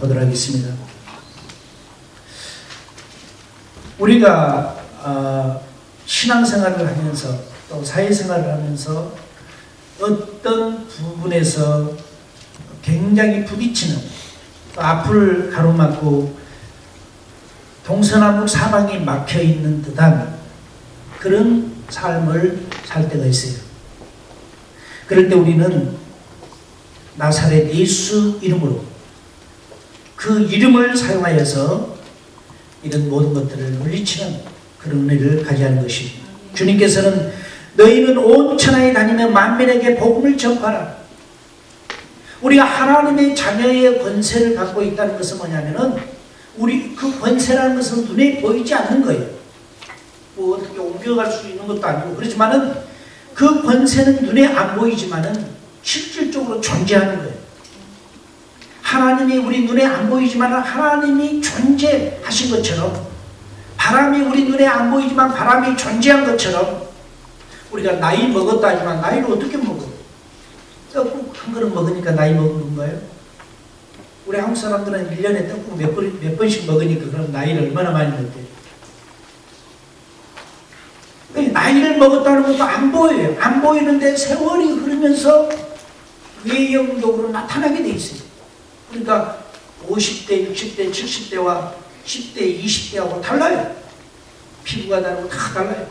보도록 하겠습니다. 우리가 신앙생활을 하면서 또 사회생활을 하면서 어떤 부분에서 굉장히 부딪히는, 또 앞을 가로막고 동서남북 사방이 막혀있는 듯한 그런 삶을 살 때가 있어요. 그럴 때 우리는 나사렛 예수 이름으로, 그 이름을 사용하여서 이런 모든 것들을 물리치는 그런 은혜를 가져야 하는 것입니다. 주님께서는 너희는 온 천하에 다니며 만민에게 복음을 전파하라. 우리가 하나님의 자녀의 권세를 갖고 있다는 것은 뭐냐면은, 우리 그 권세라는 것은 눈에 보이지 않는 거예요. 뭐 어떻게 옮겨갈 수 있는 것도 아니고, 그렇지만은 그 권세는 눈에 안 보이지만은 실질적으로 존재하는 거예요. 하나님이 우리 눈에 안 보이지만 하나님이 존재하신 것처럼, 바람이 우리 눈에 안 보이지만 바람이 존재한 것처럼, 우리가 나이 먹었다 하지만 나이를 어떻게 먹어? 떡국 한 그릇 먹으니까 나이 먹는 거예요? 우리 한국 사람들은 1년에 떡국 몇 번씩 먹으니까 그럼 나이를 얼마나 많이 먹대요? 나이를 먹었다는 것도 안 보여요. 안 보이는데 세월이 흐르면서 외형적으로 나타나게 돼 있어요. 그러니까 50대, 60대, 70대와 10대, 20대하고 달라요. 피부가 다르고 다 달라요.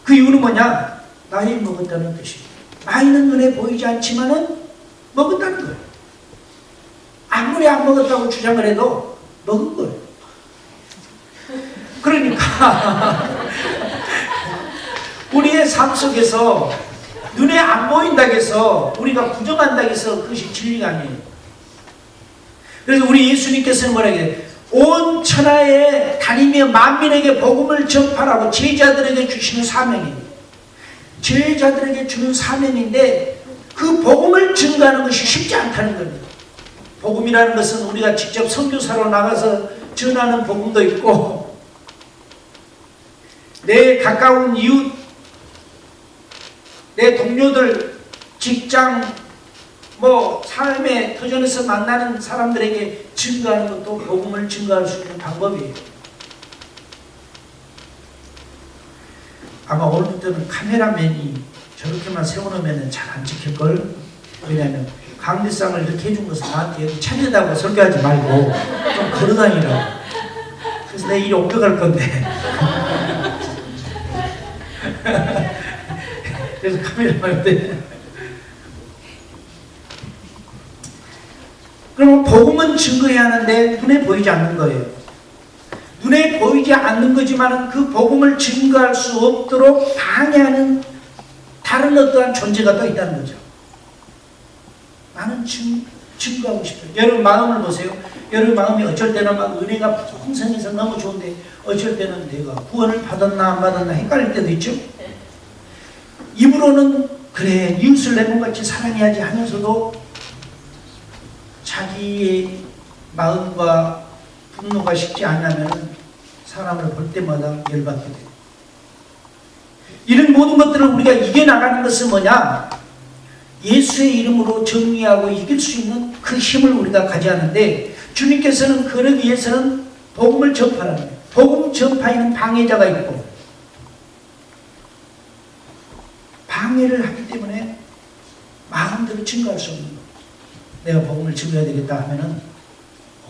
그 이유는 뭐냐? 나이 먹었다는 뜻이에요. 나이는 눈에 보이지 않지만은 먹었다는 거예요. 아무리 안 먹었다고 주장을 해도 먹은 거예요. 그러니까 우리의 삶 속에서 눈에 안 보인다고 해서 우리가 부정한다고 해서 그것이 진리가 아니에요. 그래서 우리 예수님께서는 뭐라고 해요? 온 천하에 다니며 만민에게 복음을 전파라고 제자들에게 주시는 사명이에요. 제자들에게 주는 사명인데, 그 복음을 증거하는 것이 쉽지 않다는 겁니다. 복음이라는 것은 우리가 직접 선교사로 나가서 전하는 복음도 있고, 내 가까운 이웃, 내 동료들, 직장, 삶의 터전에서 만나는 사람들에게 증거하는 것도 복음을 증거할 수 있는 방법이에요. 아마 오늘부터는 카메라맨이 저렇게만 세워놓으면 잘 안 찍힐걸? 왜냐하면 강대상을 이렇게 해준 것은 나한테 여기 차려다고 설교하지 말고 좀 걸어다니라고. 그래서 내가 이리 옮겨갈 건데. 그래서 카메라만 돼. 그러면 복음은 증거해야 하는데 눈에 보이지 않는 거예요. 눈에 보이지 않는 거지만 그 복음을 증거할 수 없도록 방해하는 다른 어떠한 존재가 또 있다는 거죠. 나는 증거하고 싶어요. 여러분 마음을 보세요. 여러분 마음이 어쩔 때는 막 은혜가 풍성해서 너무 좋은데, 어쩔 때는 내가 구원을 받았나 안 받았나 헷갈릴 때도 있죠. 입으로는 그래 이웃을 내 몸같이 사랑해야지 하면서도 자기의 마음과 분노가 식지 않으면 사람을 볼 때마다 열받게 돼요. 이런 모든 것들을 우리가 이겨나가는 것은 뭐냐? 예수의 이름으로 정리하고 이길 수 있는 그 힘을 우리가 가져야 하는데, 주님께서는 그러기 위해서는 복음을 전파하는 거예요. 복음 전파에는 방해자가 있고, 방해를 하기 때문에 마음대로 증거할 수 없는 거예요. 내가 복음을 증거해야 되겠다 하면은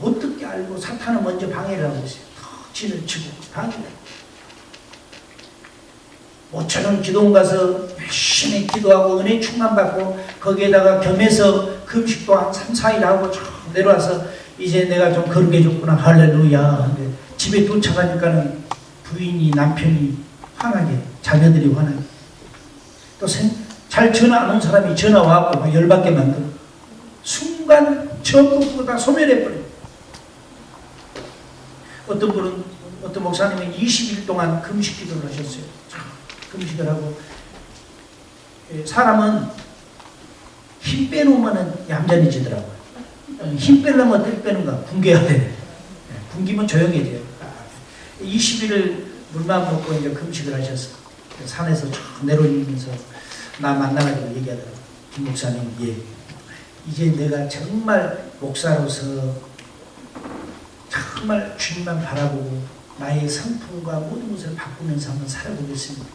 어떻게 알고 사탄은 먼저 방해를 하고 있어요. 진을 치고 방해를. 모처럼 기도원 가서 열심히 기도하고 은혜 충만받고 거기에다가 겸해서 금식도 한 3, 4일 하고 쭉 내려와서 이제 내가 좀 거룩해졌구나 할렐루야. 근데 집에 도착하니까는 부인이, 남편이 화나게, 자녀들이 화나게, 또 잘 전화 안 온 사람이 전화 와갖고 막 열받게 만들어. 순간 전부 다 소멸해버려요. 어떤 분은, 어떤 목사님은 20일 동안 금식 기도를 하셨어요. 금식을 하고, 사람은 힘 빼놓으면 얌전해지더라고요. 힘 빼려면 어떻게 빼는가? 굶겨야 돼. 굶기면 조용해져요. 20일을 물만 먹고 이제 금식을 하셔서 산에서 쭉 내려오면서 나 만나가지고 얘기하더라고요. 김 목사님, 예. 이제 내가 정말 목사로서 정말 주님만 바라보고 나의 성품과 모든 것을 바꾸면서 한번 살아보겠습니다.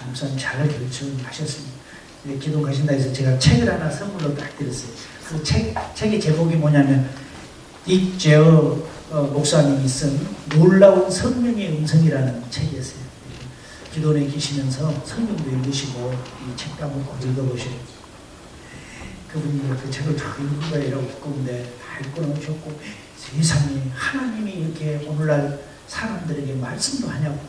목사님 잘 결정하셨습니다. 기도 가신다 해서 제가 책을 하나 선물로 딱 드렸어요. 그 책의 제목이 뭐냐면 딕제어 목사님이 쓴 놀라운 성령의 음성이라는 책이었어요. 기도원에 계시면서 성경도 읽으시고 이 책도 한번 꼭 읽어보시고, 그분이 그 책을 다 읽은 거라고 듣고는데 다 읽고 나오셨고, 세상에 하나님이 이렇게 오늘날 사람들에게 말씀도 하냐고.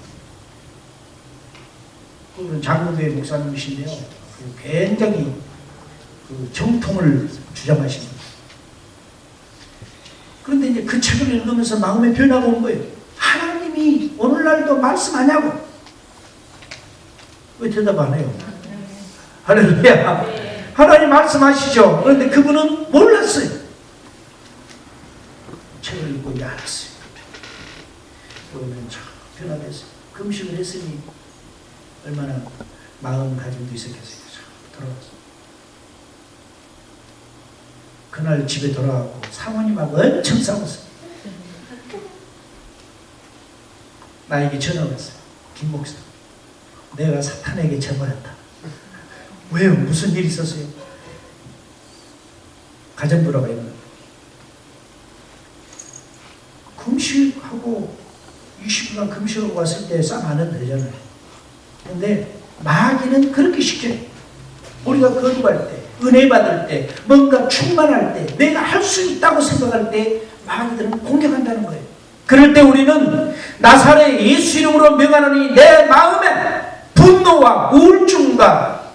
그분은 장로교회 목사님이신데요, 굉장히 그 정통을 주장하십니다. 그런데 이제 그 책을 읽으면서 마음의 변화가 온 거예요. 하나님이 오늘날도 말씀하냐고. 왜 대답 안 해요? 할렐루야. 하나님 말씀하시죠. 그런데 그분은 몰랐어요. 책을 읽고 이제 알았어요. 그러면 참 변화됐어요. 금식을 했으니 얼마나 마음가짐도 있었겠어요. 돌아왔어요. 그날 집에 돌아가고 사모님하고 엄청 싸웠어요. 나에게 전화가 왔어요. 김 목사, 내가 사탄에게 져버렸다. 왜요? 무슨 일이 있었어요? 가정부라가 있는 거예요. 금식하고 20분간 금식하고 왔을 때 쌈 안 해도 되잖아요. 근데 마귀는 그렇게 시켜요. 우리가 거듭할 때, 은혜 받을 때, 뭔가 충만할 때, 내가 할 수 있다고 생각할 때 마귀들은 공격한다는 거예요. 그럴 때 우리는 나사렛 예수 이름으로 명하노니 내 마음에 분노와 우울증과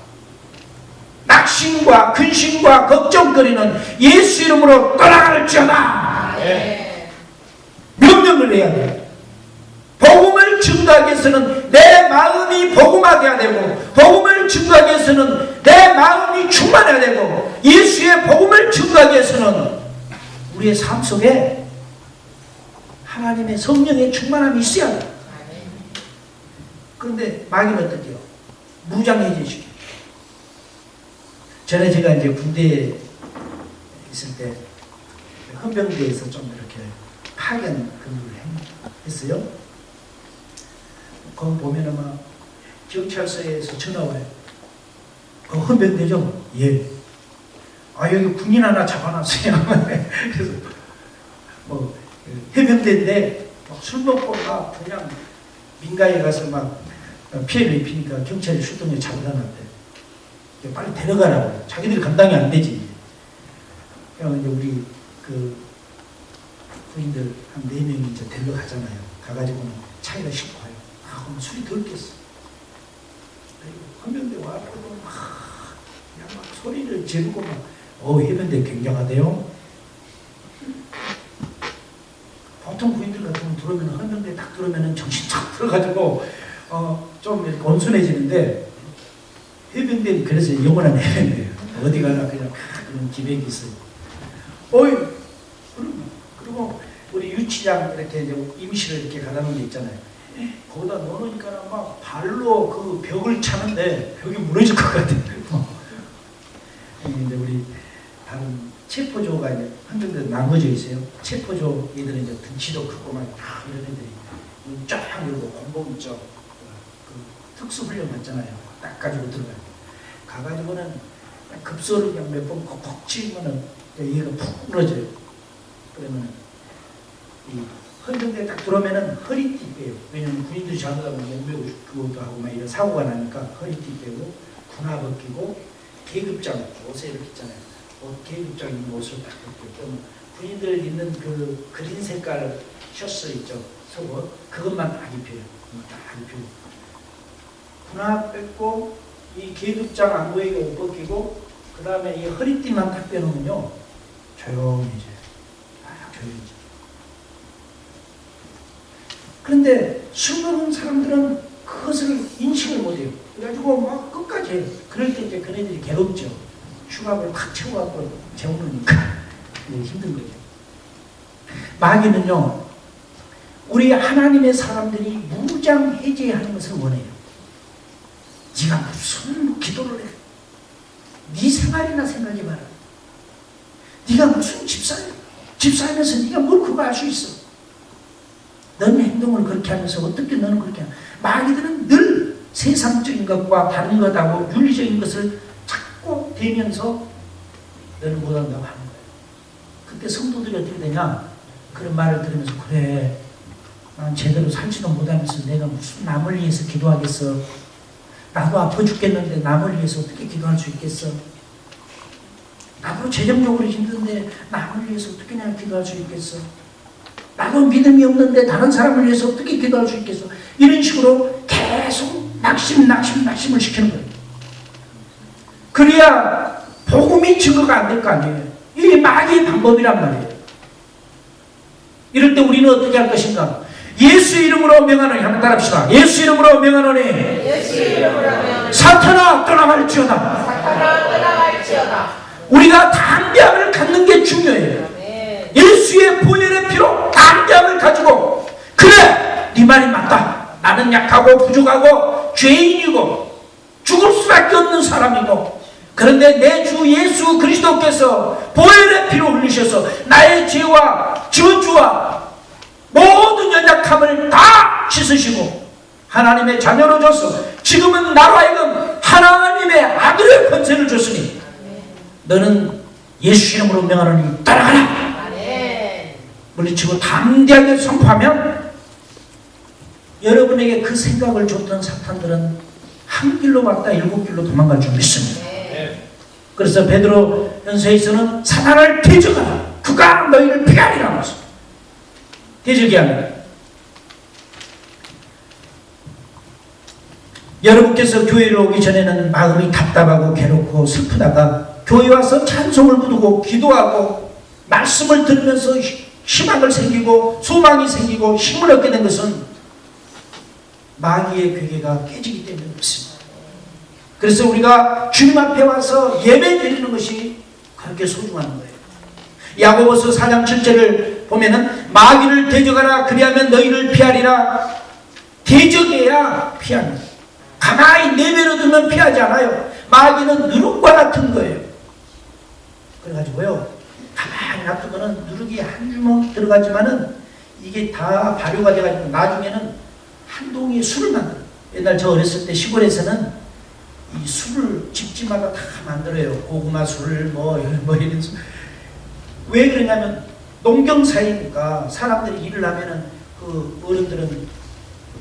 낙심과 근심과 걱정거리는 예수 이름으로 떠나갈지어다. 명령을 해야 돼요. 복음을 증거하기 위해서는 내 마음이 복음화되어야 되고, 복음을 증거하기 위해서는 내 마음이 충만해야 되고, 예수의 복음을 증거하기 위해서는 우리의 삶 속에 하나님의 성령의 충만함이 있어야 돼요. 그런데 마귀는 어떻게 해요? 무장해제시켜요. 전에 제가 이제 군대에 있을 때 헌병대에서 좀 이렇게 파견 근무를 했어요. 거기 보면은 막 경찰서에서 전화 와요. 헌병대죠? 예. 아, 여기 군인 하나 잡아놨어요. 그래서 뭐 해병대인데 술 먹고 막 그냥 민가에 가서 막 피해를 입히니까 경찰이 출동해 잡아다 놨대. 빨리 데려가라고. 자기들이 감당이 안 되지. 그래서 이제 우리 그 부인들 한 4명이 이제 데려가잖아요. 가가지고는 차에다 싣고 와요. 아, 그럼 술이 덜 깼어. 헌병대 와가지고 막 소리를 지르고 막, 해병대 굉장하대요. 보통 부인들 같으면 들어오면, 헌병대 딱 들어오면 정신 쫙 들어가지고, 좀 이렇게 온순해지는데, 해병대는 그래서 영원한 해병대예요. 어디 가나 그냥 그런 기백이 있어요. 그리고 우리 유치장 이렇게 임시를 이렇게 가다 놓은 게 있잖아요. 거기다 넣어놓으니까 막 발로 그 벽을 차는데 벽이 무너질 것 같아요. 근데 우리 다른 체포조가 이제 헌병대 나눠져 있어요. 체포조 얘들은 이제 등치도 크고 막 이런 애들이 쫙 열고 공복 있죠. 그 특수훈련 받잖아요. 딱 가지고 들어가요. 가가지고는 급소를 그냥 몇 번 콕콕 치면은 얘가 푹 늘어져요. 그러면은 이 헌병대에 딱 들어오면은 허리띠 빼요. 왜냐면 군인들이 잘못하면 몸매고 그것도 하고 막 이런 사고가 나니까 허리띠 빼고 군화 벗기고 계급장 옷에 이렇게 있잖아요. 계급장 있는 옷을 딱 벗기고, 그러면 군인들 입는 그 그린 색깔 셔츠 있죠. 속옷 그것만 딱 입혀요. 딱 입히고 군화 뺏고 이 계급장 안 보이게 옷 벗기고, 그 다음에 이 허리띠만 딱 빼놓으면요 조용해져요. 조용해져요. 그런데 술 먹은 사람들은 그것을 인식을 못해요. 그래가지고 막 끝까지 해요. 그럴 때 이제 그네들이 괴롭죠. 휴갑을 확 채워갖고 재우니까 힘든 거죠. 마귀는요, 우리 하나님의 사람들이 무장 해제하는 것을 원해요. 네가 무슨 기도를 해? 네 생활이나 생각이 많아. 네가 무슨 집사하면서 네가 뭘 그거 알 수 있어? 넌 행동을 그렇게 하면서 어떻게 너는 그렇게 하냐. 마귀들은 늘 세상적인 것과 다른 것하고 윤리적인 것을 자꾸 대면서 너는 못한다고 하는 거예요. 그때 성도들이 어떻게 되냐? 그런 말을 들으면서 그래, 난 제대로 살지도 못하면서 내가 무슨 남을 위해서 기도하겠어. 나도 아파 죽겠는데 남을 위해서 어떻게 기도할 수 있겠어. 나도 재정적으로 힘든데 남을 위해서 어떻게 내가 기도할 수 있겠어. 나도 믿음이 없는데 다른 사람을 위해서 어떻게 기도할 수 있겠어. 이런 식으로 계속 낙심을 시키는 거예요. 그래야 복음이 증거가 안 될 거 아니에요. 이게 마귀의 방법이란 말이에요. 이럴 때 우리는 어떻게 할 것인가? 예수 이름으로 명하노니, 한번 따라합시다. 예수 이름으로 명하노니 사탄아 떠나갈지어다. 우리가 담대함을 갖는 게 중요해요. 예수의 보혈의 피로 담대함을 가지고, 그래 네 말이 맞다. 나는 약하고 부족하고 죄인이고 죽을 수밖에 없는 사람이고, 그런데 내 주 예수 그리스도께서 보혈의 피로 흘리셔서 나의 죄와 저주와 모든 연약함을 다 씻으시고 하나님의 자녀로 줘서 지금은 나로 하여금 하나님의 아들의 권세를 줬으니 너는 예수 이름으로 명하노니 따라가라. 물리치고 담대하게 선포하면 여러분에게 그 생각을 줬던 사탄들은 한 길로 갔다 7길로 도망갈 줄 믿습니다. 그래서 베드로 현서에서는 사탄을 대적하라. 그가 너희를 피하리라 하면서 대적이 아니라, 여러분께서 교회를 오기 전에는 마음이 답답하고 괴롭고 슬프다가 교회 와서 찬송을 부르고 기도하고 말씀을 들으면서 희망을 생기고 소망이 생기고 힘을 얻게 된 것은 마귀의 괴계가 깨지기 때문에 그렇습니다. 그래서 우리가 주님 앞에 와서 예배 드리는 것이 그렇게 소중한 거예요. 야고보서 4장 7절을 보면은 마귀를 대적하라. 그리하면 너희를 피하리라. 대적해야 피합니다. 가만히 내버려두면 피하지 않아요. 마귀는 누룩과 같은 거예요. 그래가지고요, 가만히 놔두면은 누룩이 한 주먹 들어가지만은 이게 다 발효가 돼가지고 나중에는 한 동이의 술을 만들어요. 옛날 저 어렸을 때 시골에서는 이 술을 집집마다 다 만들어요. 고구마 술, 뭐 이런 술. 왜 그러냐면 농경사회니까 사람들이 일을 하면은 그 어른들은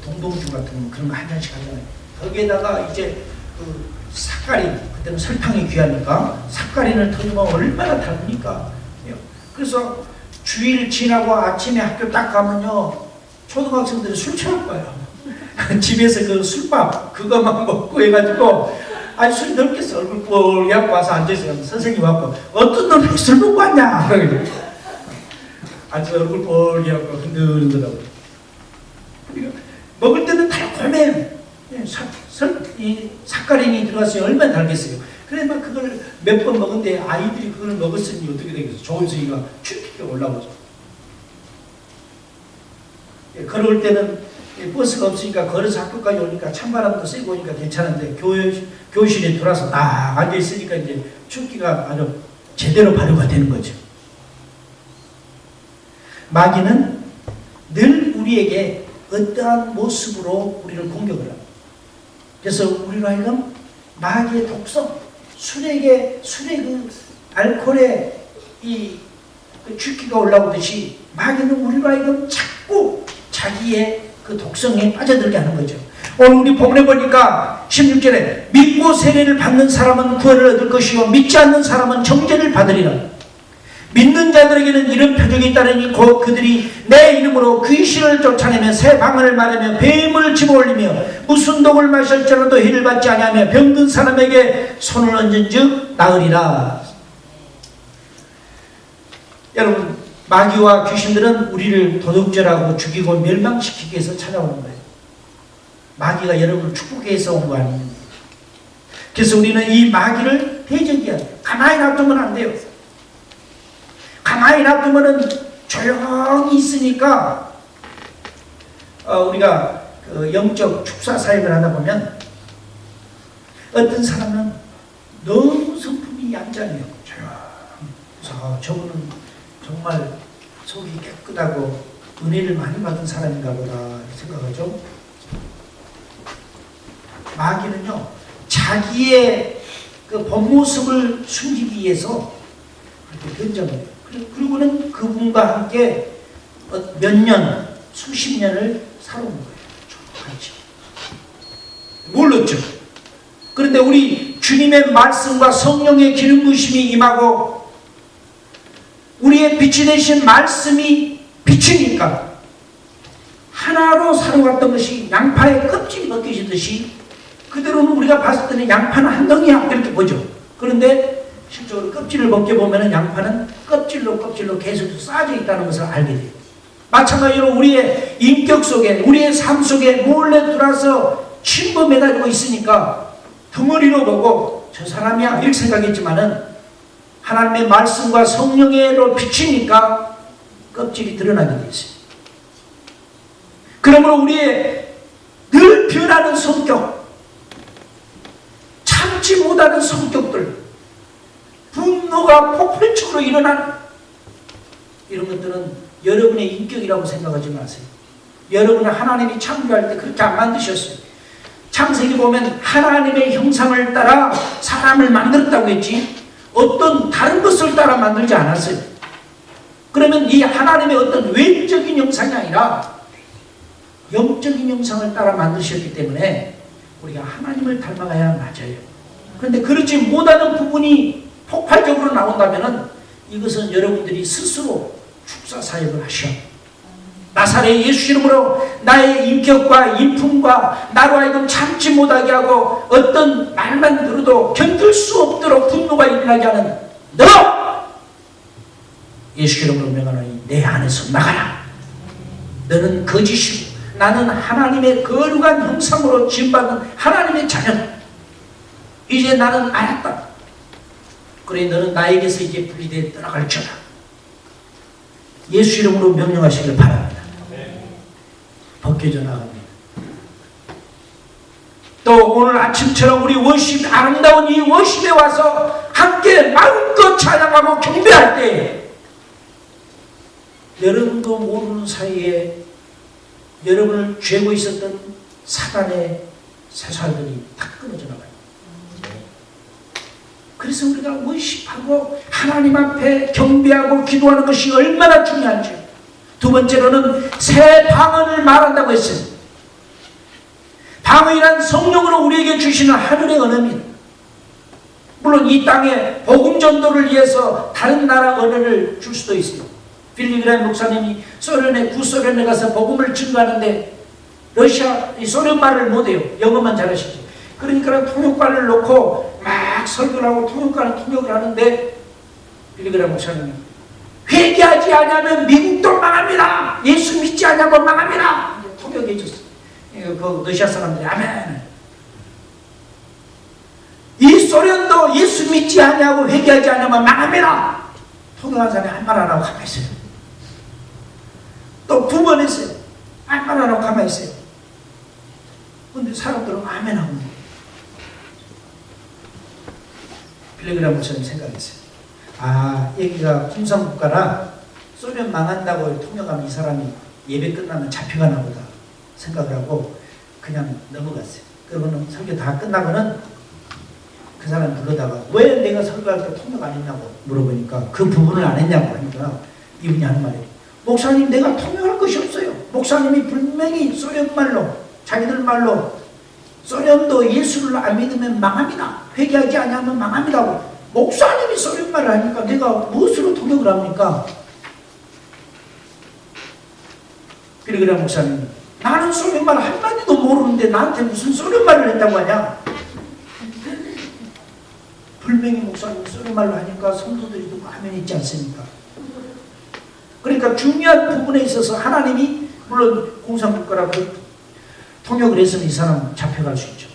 동동주 같은 거 그런 거 한 잔씩 하잖아요. 거기에다가 이제 그 삭가린, 그때는 설탕이 귀하니까 삭가린을 터주면 얼마나 달으니까. 그래서 주일 지나고 아침에 학교 딱 가면요, 초등학생들이 술 취할 거예요. 집에서 그 술밥 그것만 먹고 해가지고 아주 술이 넓겠어. 얼굴 뻘게 하고 와서 앉아있어요. 선생님 와서 어떤 놈이 술 먹고 왔냐? 아주 얼굴 뻘게 하고 흔들흔들하고. 그러니까 먹을 때는 달콤해요. 이 삭가린이 들어갔어요. 얼마나 달겠어요. 그래 막 그걸 몇 번 먹은데 아이들이 그걸 먹었으니 어떻게 되겠어? 조은수이가 쭉 올라오죠. 걸어올 때는 버스가 없으니까 걸어서 학교까지 오니까 찬바람도 쐬고 오니까 괜찮은데 교실에 들어와서 딱 앉아있으니까 이제 춥기가 아주 제대로 발효가 되는 거죠. 마귀는 늘 우리에게 어떠한 모습으로 우리를 공격을 합니다. 그래서 우리로 하여금 마귀의 독성, 술의 그 알코올의 그 춥기가 올라오듯이 마귀는 우리로 하여금 자꾸 자기의 그 독성에 빠져들게 하는 거죠. 오늘 우리 본문에 보니까 16절에 믿고 세례를 받는 사람은 구원을 얻을 것이요 믿지 않는 사람은 정죄를 받으리라. 믿는 자들에게는 이런 표적이 따르니 곧 그들이 내 이름으로 귀신을 쫓아내며 새 방언을 말하며 뱀을 집어올리며 무슨 독을 마실지라도 해를 받지 아니하며 병든 사람에게 손을 얹은즉 나으리라. 여러분, 마귀와 귀신들은 우리를 도둑질하고 죽이고 멸망시키기 위해서 찾아오는 거예요. 마귀가 여러분을 축복해 위해서 온 거 아닙니까? 그래서 우리는 이 마귀를 대적해야 돼요. 가만히 놔두면 안 돼요. 가만히 놔두면은 조용히 있으니까 우리가 그 영적 축사 사역을 하다 보면 어떤 사람은 너무 성품이 얌전해요. 조용히. 저분은 정말 속이 깨끗하고 은혜를 많이 받은 사람인가 보다 생각하죠. 마귀는요, 자기의 그 본 모습을 숨기기 위해서 그렇게 변장을 해요. 그리고는 그분과 함께 몇 년, 수십 년을 살아온 거예요. 같이. 몰랐죠. 그런데 우리 주님의 말씀과 성령의 기름 부으심이 임하고 우리의 빛이 되신 말씀이 비치니까 하나로 살아왔던 것이 양파의 껍질이 벗겨지듯이 그대로는 우리가 봤을 때는 양파는 한 덩이야 이렇게 보죠. 그런데 실제로 껍질을 벗겨보면 양파는 껍질로 계속 쌓여져 있다는 것을 알게 돼요. 마찬가지로 우리의 인격 속에, 우리의 삶 속에 몰래 들어와서 침범해가지고 있으니까 덩어리로 보고 저 사람이야 이렇게 생각했지만은 하나님의 말씀과 성령의로 비치니까 껍질이 드러나게 되어 있어요. 그러므로 우리의 늘 변하는 성격, 참지 못하는 성격들, 분노가 폭발적으로 일어난 이런 것들은 여러분의 인격이라고 생각하지 마세요. 여러분은 하나님이 창조할 때 그렇게 안 만드셨어요. 창세기 보면 하나님의 형상을 따라 사람을 만들었다고 했지 어떤 다른 것을 따라 만들지 않았어요. 그러면 이 하나님의 어떤 외적인 형상이 아니라 영적인 형상을 따라 만드셨기 때문에 우리가 하나님을 닮아가야 맞아요. 그런데 그렇지 못하는 부분이 폭발적으로 나온다면 이것은 여러분들이 스스로 축사 사역을 하셔. 나사렛 예수 이름으로 나의 인격과 인품과 나로 하여금 참지 못하게 하고 어떤 말만 들어도 견딜 수 없도록 분노가 일어나게 하는 너! 예수 이름으로 명하노니 내 안에서 나가라. 너는 거짓이고 나는 하나님의 거룩한 형상으로 지음받는 하나님의 자녀다. 이제 나는 알았다. 그래 너는 나에게서 이제 분리되어 떠나갈지어다. 예수 이름으로 명령하시길 바랍니다. 벗겨져 나갑니다. 또 오늘 아침처럼 우리 워십, 아름다운 이 워십에 와서 함께 마음껏 찬양하고 경배할 때 여러분도 모르는 사이에 여러분을 죄고 있었던 사단의 쇠살들이 다 끊어져 나가요. 그래서 우리가 워십하고 하나님 앞에 경배하고 기도하는 것이 얼마나 중요한지. 두 번째로는 새 방언을 말한다고 했어요. 방언이란 성령으로 우리에게 주시는 하늘의 언어입니다. 물론 이 땅에 복음 전도를 위해서 다른 나라 언어를 줄 수도 있어요. 빌리그램 목사님이 소련에 구소련에 가서 복음을 증거하는데 러시아 소련 말을 못해요. 영어만 잘하시죠. 그러니까 통역관을 놓고 막 설교를 하고 통역을 하는데 빌리그램 목사님이 회개하지 않으면 미국도 망합니다. 예수 믿지 않으면 망합니다. 통역해 줬어요. 그 러시아 사람들이 아멘. 이 소련도 예수 믿지 않냐고 회개하지 않으면 망합니다. 통역한 사람이 한 말 안 하고 가만히 있어요. 또 두 번 했어요. 한 말 안 하고 가만히 있어요. 근데 사람들은 아멘 하고 빌리그램 목사님 생각했어요. 아, 여기가 공산국가라 소련 망한다고 통역하면 이 사람이 예배 끝나면 잡혀가나 보다 생각을 하고 그냥 넘어갔어요. 그러고는 설교 다 끝나고는 그 사람 불러다가 왜 내가 설교할 때 통역 안 했냐고 물어보니까 그 부분을 안 했냐고 하니까 이분이 하는 말이에요. 목사님 내가 통역할 것이 없어요. 목사님이 분명히 소련 말로 자기들 말로 소련도 예수를 안 믿으면 망합니다. 회개하지 않으면 망합니다. 목사님이 소련 말을 하니까 내가 무엇으로 통역을 합니까? 빌리그램 목사님 나는 소련 말 한마디도 모르는데 나한테 무슨 소련 말을 했다고 하냐? 분명히 목사님 소련 말로 하니까 성도들이 듣고 아멘 있지 않습니까? 그러니까 중요한 부분에 있어서 하나님이 물론 공산국가라고 통역을 했으면 이 사람 잡혀갈 수 있죠.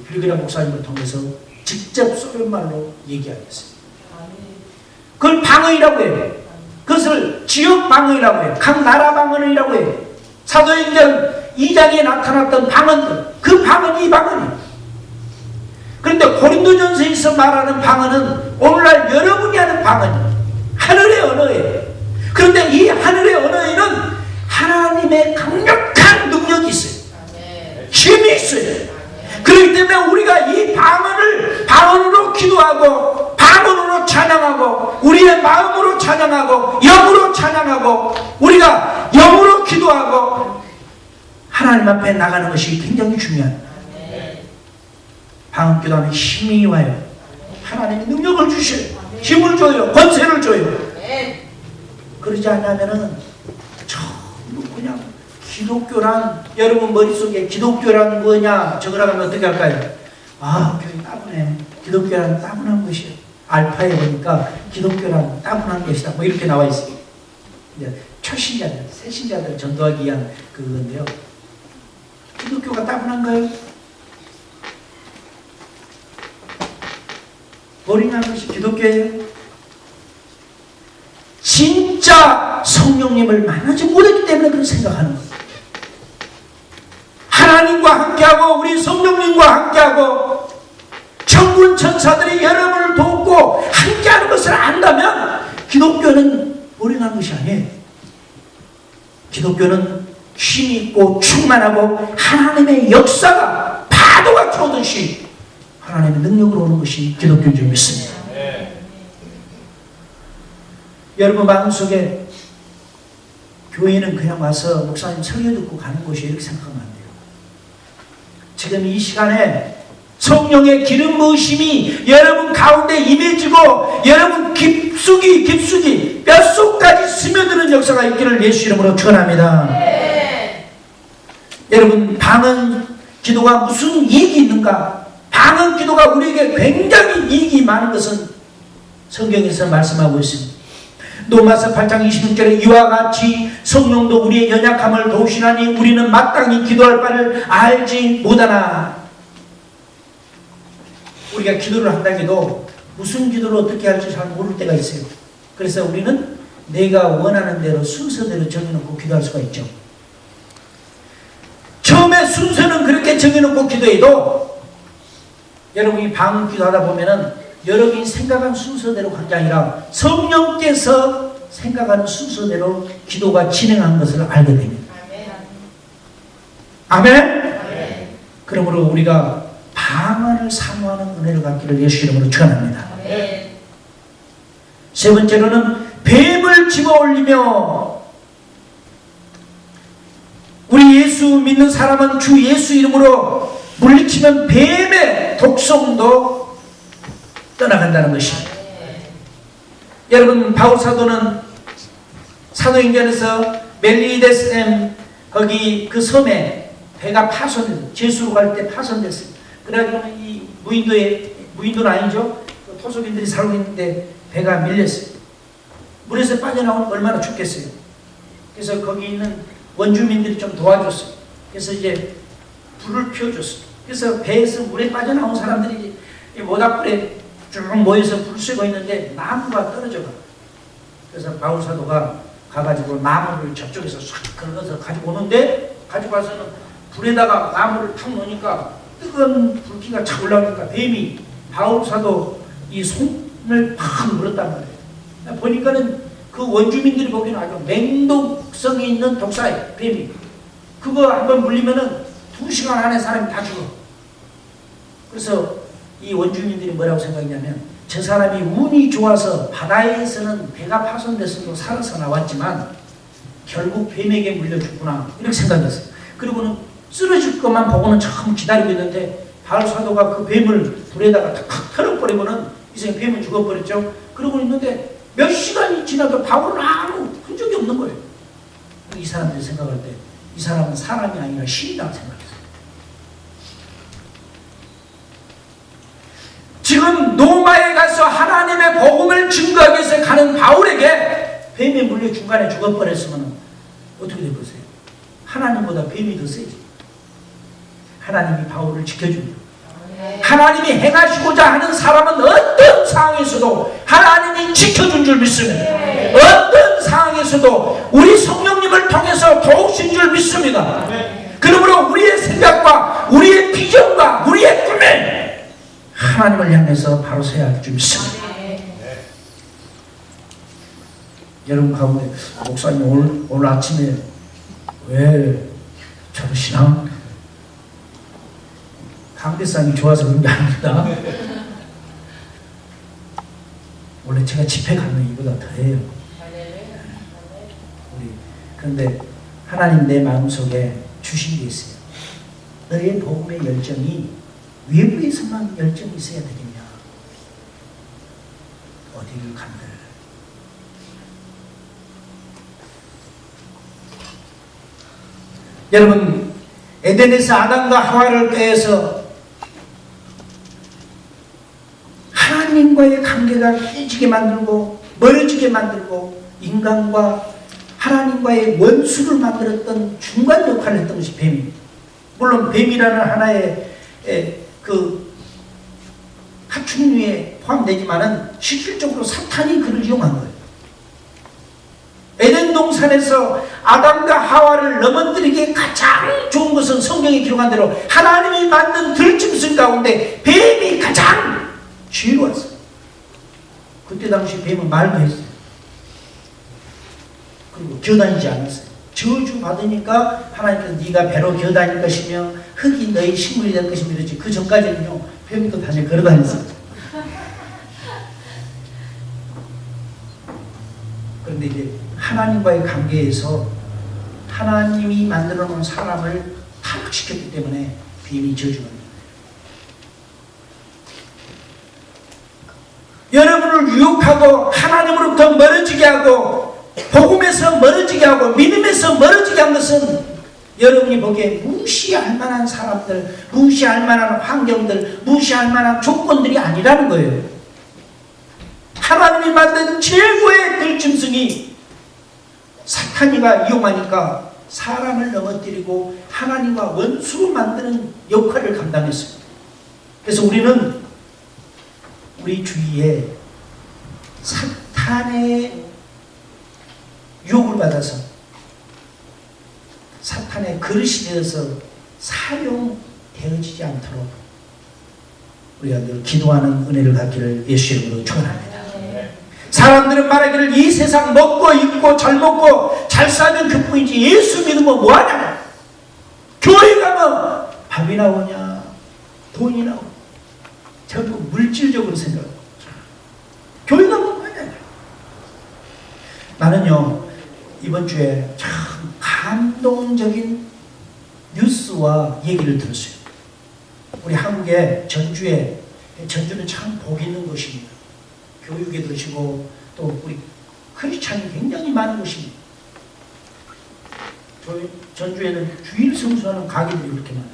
빌리그램 목사님을 통해서 직접 소련말로 얘기하겠습니다. 그걸 방언이라고 해요. 그것을 지역 방언이라고 해요. 각 나라 방언이라고 해요. 사도행전 2장에 나타났던 방언들, 그 방언이 이 방언이에요. 그런데 고린도전서에서 말하는 방언은 오늘날 여러분이 하는 방언이에요. 하늘의 언어예요. 그런데 이 하늘의 언어에는 하나님의 강력한 능력이 있어요. 힘이 있어요. 그렇기 때문에 우리가 이 방언으로 기도하고 방언으로 찬양하고 우리의 마음으로 찬양하고 영으로 찬양하고 우리가 영으로 기도하고 하나님 앞에 나가는 것이 굉장히 중요합니다. 방언 기도하면 힘이 와요. 하나님이 능력을 주셔요. 힘을 줘요. 권세를 줘요. 그러지 않으면은 전부 그냥 기독교란, 여러분 머릿속에 기독교란 뭐냐 적으라고 하면 어떻게 할까요? 아, 교회 따분해. 기독교란 따분한 것이야. 알파에 보니까 기독교란 따분한 것이다. 뭐 이렇게 나와 있어요. 이제 초신자들, 새신자들 전도하기 위한 그건데요. 기독교가 따분한가요? 보링한 것이 기독교예요? 진짜 성령님을 만나지 못했기 때문에 그런 생각하는 거예요. 하나님과 함께하고 우리 성령님과 함께하고 천군 천사들이 여러분을 돕고 함께하는 것을 안다면 기독교는 보링한 것이 아니에요. 기독교는 힘이 있고 충만하고 하나님의 역사가 파도가 쳐오듯이 하나님의 능력으로 오는 것이 기독교인 줄 믿습니다. 여러분 마음속에 교회는 그냥 와서 목사님 설교 듣고 가는 곳이 이렇게 생각하면 안 돼요. 지금 이 시간에 성령의 기름 부으심이 여러분 가운데 임해지고 여러분 깊숙이 뼛속까지 스며드는 역사가 있기를 예수 이름으로 축원합니다. 여러분 방언 기도가 무슨 이익이 있는가? 방언 기도가 우리에게 굉장히 이익이 많은 것은 성경에서 말씀하고 있습니다. 로마서 8장 26절에 이와 같이 성령도 우리의 연약함을 도우시나니 우리는 마땅히 기도할 바를 알지 못하나. 우리가 기도를 한다고 해도 무슨 기도를 어떻게 할지 잘 모를 때가 있어요. 그래서 우리는 내가 원하는 대로 순서대로 정해놓고 기도할 수가 있죠. 처음에 순서는 그렇게 정해놓고 기도해도 여러분이 방언 기도하다 보면은 여러분이 생각한 순서대로 간 게 아니라 성령께서 생각하는 순서대로 기도가 진행한 것을 알게 됩니다. 아멘? 그러므로 우리가 방언을 사모하는 은혜를 갖기를 예수 이름으로 축원합니다. 세 번째로는 뱀을 집어올리며 우리 예수 믿는 사람은 주 예수 이름으로 물리치면 뱀의 독성도 떠나간다는 것입니다. 여러분 바울 사도는 사도행전에서 멜리데스댐 거기 그 섬에 배가 파손됐어요. 제수로 갈 때 파손됐어요. 그래가지고 이 무인도는 아니죠. 토속인들이 살고 있는데 배가 밀렸어요. 물에서 빠져나오면 얼마나 춥겠어요. 그래서 거기 있는 원주민들이 좀 도와줬어요. 그래서 이제 불을 피워줬어요. 그래서 배에서 물에 빠져나온 사람들이 모닥불에 쭉 모여서 불 쐬고 있는데 나무가 떨어져가. 그래서 바울 사도가 가가지고 나무를 저쪽에서 싹 긁어서 가지고 오는데 가지고 와서는 불에다가 나무를 탁 놓으니까 뜨거운 불기가 착 올라오니까 뱀이 바울 사도 이 손을 팍 물었단 말이에요. 보니까는 그 원주민들이 보기에는 아주 맹독성이 있는 독사예요. 뱀이. 그거 한번 물리면은 2시간 안에 사람이 다 죽어. 그래서 이 원주민들이 뭐라고 생각했냐면 저 사람이 운이 좋아서 바다에서는 배가 파손됐어도 살아서 나왔지만 결국 뱀에게 물려 죽구나 이렇게 생각했어요. 그리고는 쓰러질 것만 보고는 참 기다리고 있는데 바울 사도가 그 뱀을 불에다가 탁 털어버리고는 이제 뱀은 죽어버렸죠. 그러고 있는데 몇 시간이 지나도 바울은 아무 흔적이 없는 거예요. 이 사람들이 생각할 때 이 사람은 사람이 아니라 신이라고 생각했어요. 지금 노마에 가서 하나님의 복음을 증거하기 위해서 가는 바울에게 뱀이 물려 중간에 죽어버렸으면 어떻게 될 거세요? 하나님보다 뱀이 더 세지. 하나님이 바울을 지켜줍니다. 하나님이 행하시고자 하는 사람은 어떤 상황에서도 하나님이 지켜준 줄 믿습니다. 어떤 상황에서도 우리 성령님을 통해서 도우신 줄 믿습니다. 그러므로 우리의 생각과 우리의 비전과 우리의 꿈에 하나님을 향해서 바로 서야 할 줄 믿습니다. 여러분 가운데 목사님 오늘 아침에 왜 저러시나? 강대상이 좋아서 그런 게 아닙니다. 원래 제가 집회 가면 이보다 더해요. 그런데 하나님 내 마음속에 주신 게 있어요. 너의 복음의 열정이 외부에서만 열정이 있어야 되겠냐? 어디를 간들. 여러분, 에덴에서 아담과 하와를 빼서 하나님과의 관계가 깨지게 만들고 멀어지게 만들고 인간과 하나님과의 원수를 만들었던 중간 역할을 했던 것이 뱀입니다. 물론 뱀이라는 하나의 그 파충류에 포함되지만은 실질적으로 사탄이 그를 이용한 거예요. 에덴 동산에서 아담과 하와를 넘어뜨리기에 가장 좋은 것은 성경에 기록한 대로 하나님이 만든 들짐승 가운데 뱀이 가장 지혜로웠어요. 그때 당시 뱀은 말도 했어요. 그리고 기어다니지 않았어요. 저주 받으니까 하나님께서 네가 배로 기어다닐 것이며 흙이 너희 식물이 될 것이며 이러지. 그 전까지는요 뱀이 또 다시 걸어다녔어요. 그런데 이제 하나님과의 관계에서 하나님이 만들어 놓은 사람을 타락시켰기 때문에 뱀이 저주합니다. 여러분을 유혹하고 하나님으로부터 멀어지게 하고 복음에서 멀어지게 하고 믿음에서 멀어지게 한 것은 여러분이 보기에 무시할 만한 사람들, 무시할 만한 환경들, 무시할 만한 조건들이 아니라는 거예요. 하나님이 만든 최고의 들짐승이 사탄이가 이용하니까 사람을 넘어뜨리고 하나님과 원수로 만드는 역할을 감당했습니다. 그래서 우리는 우리 주위에 사탄의 유혹을 받아서 사탄의 그릇이 되어서 사용되어지지 않도록 우리가 늘 기도하는 은혜를 갖기를 예수 이름으로 축원합니다. 사람들은 말하기를 이 세상 먹고 입고 잘 먹고 잘 살면 그뿐이지 예수 믿으면 뭐하냐? 교회 가면 밥이 나오냐? 돈이 나오냐? 전부 물질적으로 생각하고 교회 가면 뭐하냐? 나는요 이번 주에 참 감동적인 뉴스와 얘기를 들었어요. 우리 한국의 전주는 참 복 있는 곳입니다. 교육에 들으시고 또 우리 크리스찬이 굉장히 많은 곳입니다. 전주에는 주일 성수하는 가게들이 그렇게 많아요.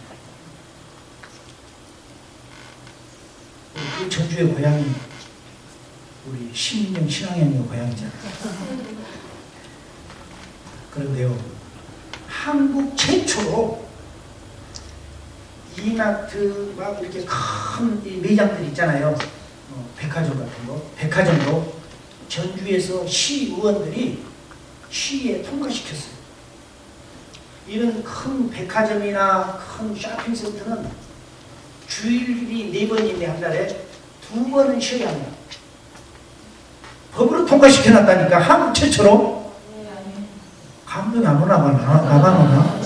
그 전주의 고향이 우리 신민영 신앙현이의 고향이잖아요. 그런데요 한국 최초로 이마트 막 이렇게 큰 매장들 있잖아요. 백화점 같은 거, 백화점도 전주에서 시의원들이 시에 통과시켰어요. 이런 큰 백화점이나 큰 쇼핑센터는 주일이 4번인데 한 달에 2번은 쉬어야 합니다. 법으로 통과시켜놨다니까 한국 최초로. 감동이 안 오나 나만 오나?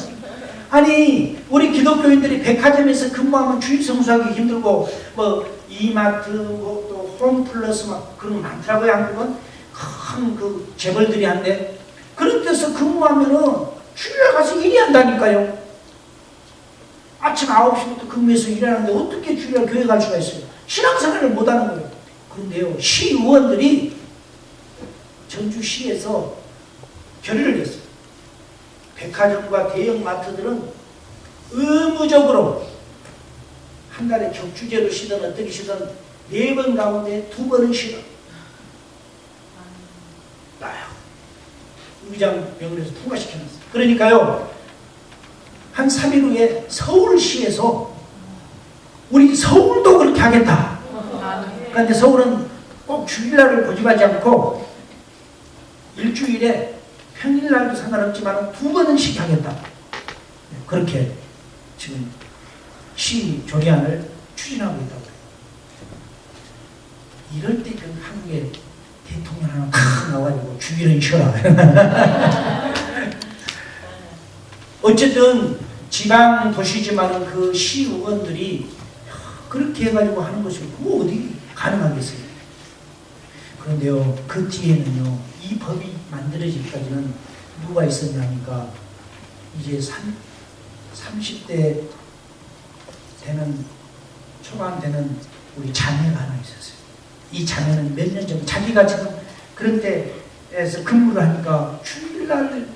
아니 우리 기독교인들이 백화점에서 근무하면 주일 성수하기 힘들고 뭐 이마트 뭐 또 홈플러스 막 그런 거 많더라고요. 한국은 큰 그 재벌들이 한데 그런 데서 근무하면은 주일에 가서 일이 한다니까요. 아침 9시부터 근무해서 일하는데 어떻게 주일에 교회 갈 수가 있어요? 신앙생활을 못하는 거예요. 그런데요 시의원들이 전주시에서 결의를 했어요. 백화점과 대형마트들은 의무적으로 한 달에 격주제로 쉬든 어떻게 쉬든 4번 가운데 2번은 쉬라. 나요. 의장 명령에서 통과시켜놨어요. 그러니까요 한 3일 후에 서울시에서 우리 서울도 그렇게 하겠다. 그런데 서울은 꼭 주일날을 고집하지 않고 일주일에 평일날도 상관없지만 2번은 쉬게 하겠다. 그렇게 지금 시 조례안을 추진하고 있다고 해요. 이럴 때 그 한국의 대통령 하나 탁 나와가지고 주기는 쉬어라. 어쨌든 지방 도시지만 그 시의원들이 그렇게 해가지고 하는 것이 뭐 어디 가능하겠어요. 그런데요, 그 뒤에는요, 이 법이 만들어지기까지는 누가 있었냐 하니까 이제 30대 되는 초반 되는 우리 자매가 하나 있었어요. 이 자매는 몇 년 전 자기가 지금 그런 데에서 근무를 하니까 주일날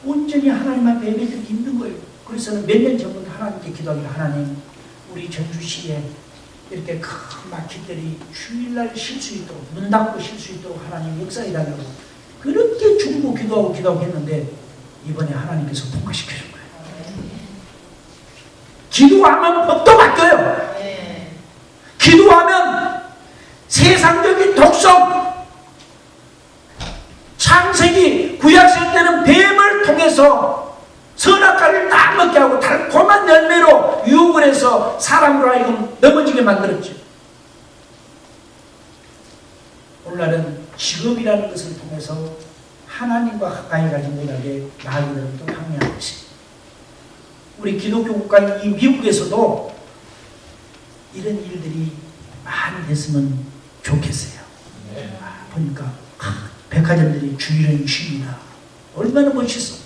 온전히 하나님 앞에 예배드리기 힘든 거예요. 그래서는 몇 년 전부터 하나님께 기도하기로, 하나님 우리 전주시에 이렇게 큰 마켓들이 주일날 쉴 수 있도록, 문 닫고 쉴 수 있도록 하나님 역사해 달라고 그렇게 중고 기도하고 했는데 이번에 하나님께서 통과시켜 준 거예요. 기도하면 법도 바뀌어요. 기도하면 세상적인 독성, 창세기 구약시대 때는 뱀을 통해서 선악과를 다 먹게 하고 달콤한 열매로 유혹을 해서 사람으로 하여금 넘어지게 만들었죠. 오늘날은 직업이라는 것을 통해서 하나님과 가까이 가지 못하게 마귀들은 또 항의하는 것입니다. 우리 기독교 국가인 이 미국에서도 이런 일들이 많이 됐으면 좋겠어요. 보니까 백화점들이 주일은 쉽니다. 얼마나 멋있어.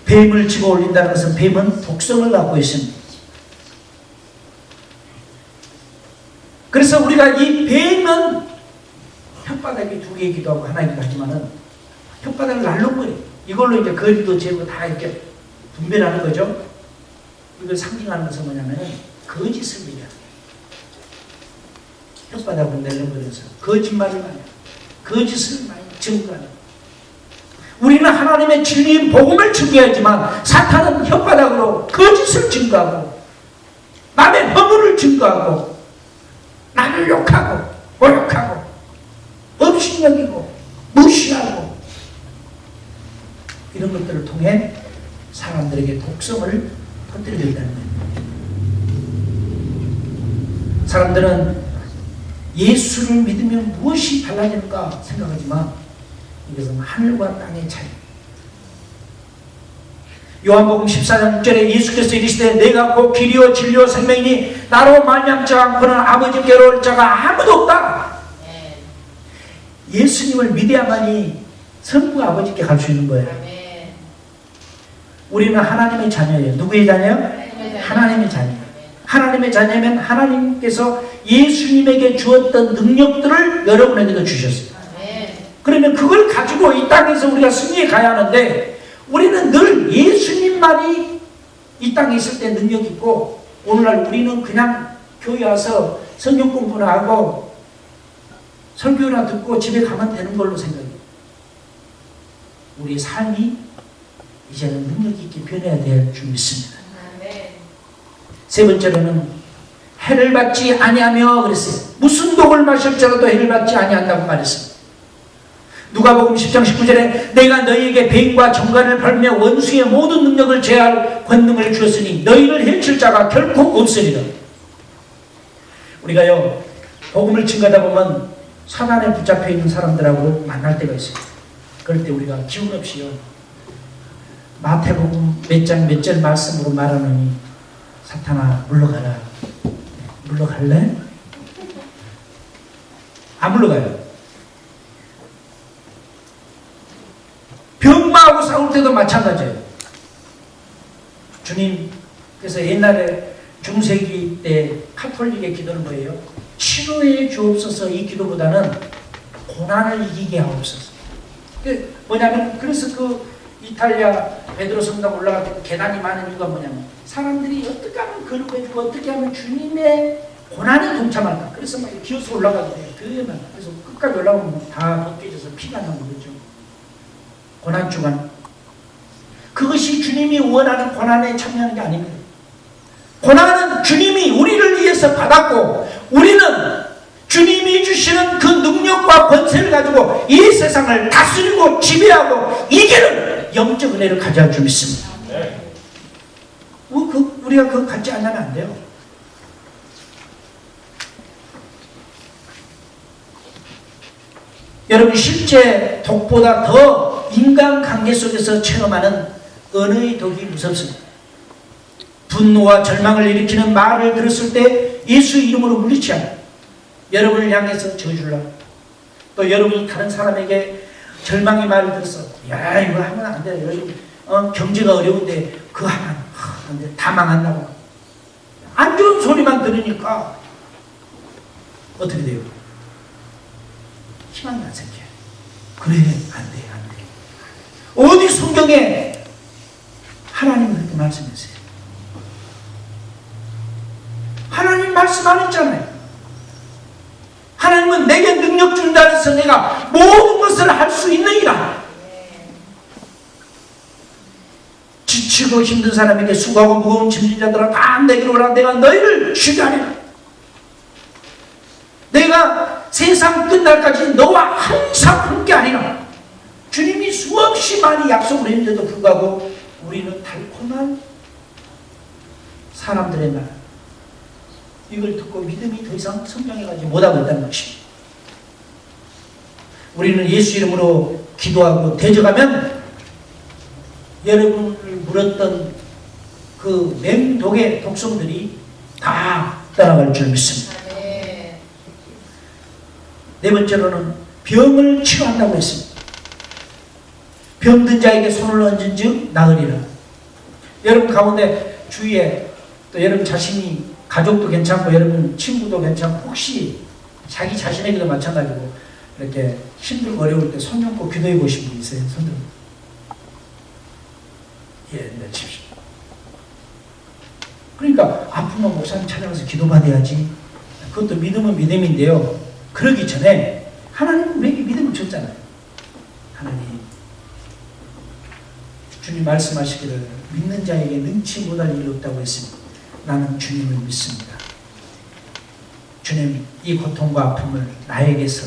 뱀을 집어 올린다는 것은 뱀은 독성을 갖고 있습니다. 그래서 우리가 이 뱀은 혓바닥이 두 개이기도 하고 하나이기도 하지만은 혓바닥을 날름거려. 이걸로 이제 거리도 재고 다 이렇게 분별하는 거죠. 이걸 상징하는 것은 뭐냐면은 거짓을 얘기하는 거예요. 혓바닥을 날름거려서 거짓말을 많이 해요. 거짓을 많이 증거하는. 우리는 하나님의 진리인 복음을 증거하지만 사탄은 혓바닥으로 거짓을 증거하고 남의 허물을 증거하고 나를 욕하고 모욕하고 업신여기고 무시하고 이런 것들을 통해 사람들에게 독성을 퍼뜨리게 된다는 거예요. 사람들은 예수를 믿으면 무엇이 달라질까 생각하지만 이것은 하늘과 땅의 차이. 요한복음 14장 6절에 예수께서 이르시되 내가 곧 길이요 진리요 생명이니 나로 말미암지 않고는 아버지께로 올 자가 아무도 없다. 예수님을 믿어야만이 성부 아버지께 갈 수 있는 거예요. 우리는 하나님의 자녀예요. 누구의 자녀요? 하나님의 자녀. 하나님의 자녀면 하나님께서 예수님에게 주었던 능력들을 여러분에게도 주셨어요. 그러면 그걸 가지고 이 땅에서 우리가 승리해 가야 하는데 우리는 늘 예수님만이 이 땅에 있을 때 능력 있고 오늘날 우리는 그냥 교회 와서 성경 공부나 하고 설교나 듣고 집에 가면 되는 걸로 생각해요. 우리의 삶이 이제는 능력 있게 변해야 될 줄 믿습니다. 세 번째로는 해를 받지 아니하며 그랬어요. 무슨 독을 마실지라도 해를 받지 아니한다고 말했습니다. 누가복음 10장 19절에 내가 너희에게 뱀과 정갈을 밟으며 원수의 모든 능력을 제할 권능을 주었으니 너희를 해칠 자가 결코 없으리라. 우리가요 복음을 증거하다 보면 사단에 붙잡혀 있는 사람들하고 만날 때가 있어요. 그럴 때 우리가 기운 없이요 마태복음 몇 장 몇 절 말씀으로 말하노니 사탄아 물러가라. 물러갈래? 안 물러가요. 병마하고 싸울 때도 마찬가지예요. 주님께서 옛날에 중세기 때 카톨릭의 기도는 뭐예요? 치료해 주옵소서. 이 기도보다는 고난을 이기게 하옵소서. 뭐냐면 그래서 그 이탈리아 베드로 성당 올라갈 때 계단이 많은 이유가 뭐냐면 사람들이 어떻게 하면 거룩해지고 어떻게 하면 주님의 고난에 동참할까. 그래서 막 기어서 올라가게 돼요. 그래서 끝까지 올라오면 다 벗겨져서 피가 나는 거죠. 고난 주간. 그것이 주님이 원하는 고난에 참여하는 게 아닙니다. 고난은 주님이 우리를 위해서 받았고 우리는 주님이 주시는 그 능력과 권세를 가지고 이 세상을 다스리고 지배하고 이기는 영적 은혜를 가져야 할 줄 믿습니다. 우리가 그거 갖지 않으면 안 돼요. 여러분 실제 독보다 더 인간관계 속에서 체험하는 언어의 독이 무섭습니다. 분노와 절망을 일으키는 말을 들었을 때 예수 이름으로 물리치 않아요. 여러분을 향해서 저주라. 또 여러분이 다른 사람에게 절망의 말을 들어서 야 이거 하면 안 돼. 요즘 경제가 어려운데 그거 하면 안 돼. 다 망한다고. 안 좋은 소리만 들으니까 어떻게 돼요? 희망이 안 생겨요. 그래 안 돼. 어디 성경에 하나님은 그렇게 말씀하세요? 하나님 말씀 안 했잖아요. 하나님은 내게 능력 준다 해서 내가 모든 것을 할 수 있느니라. 지치고 힘든 사람에게 수고하고 무거운 짐진 자들아 다 내게로 오라. 내가 너희를 쉬게 하리라. 내가 세상 끝날까지 너와 항상 함께 하리라. 주님이 수없이 많이 약속을 했는데도 불구하고 우리는 달콤한 사람들의 말, 이걸 듣고 믿음이 더 이상 성장해 가지 못하고 있다는 것입니다. 우리는 예수 이름으로 기도하고 대적하면 여러분을 물었던 그 맹독의 독성들이 다 떠나갈 줄 믿습니다. 네 번째로는 병을 치료한다고 했습니다. 병든 자에게 손을 얹은 즉 나으리라. 여러분 가운데 주위에 또 여러분 자신이 가족도 괜찮고 여러분 친구도 괜찮고 혹시 자기 자신에게도 마찬가지고 이렇게 힘들고 어려울 때 손 잡고 기도해 보신 분 있어요? 손 들어. 예, 내칩시오. 그러니까 아프면 목사님 찾아가서 기도받아야지. 그것도 믿음은 믿음인데요. 그러기 전에 하나님은 우리에게 믿음을 줬잖아요. 하나님 주님 말씀하시기를 믿는 자에게 능치 못할 일이 없다고 했습니다. 나는 주님을 믿습니다. 주님 이 고통과 아픔을 나에게서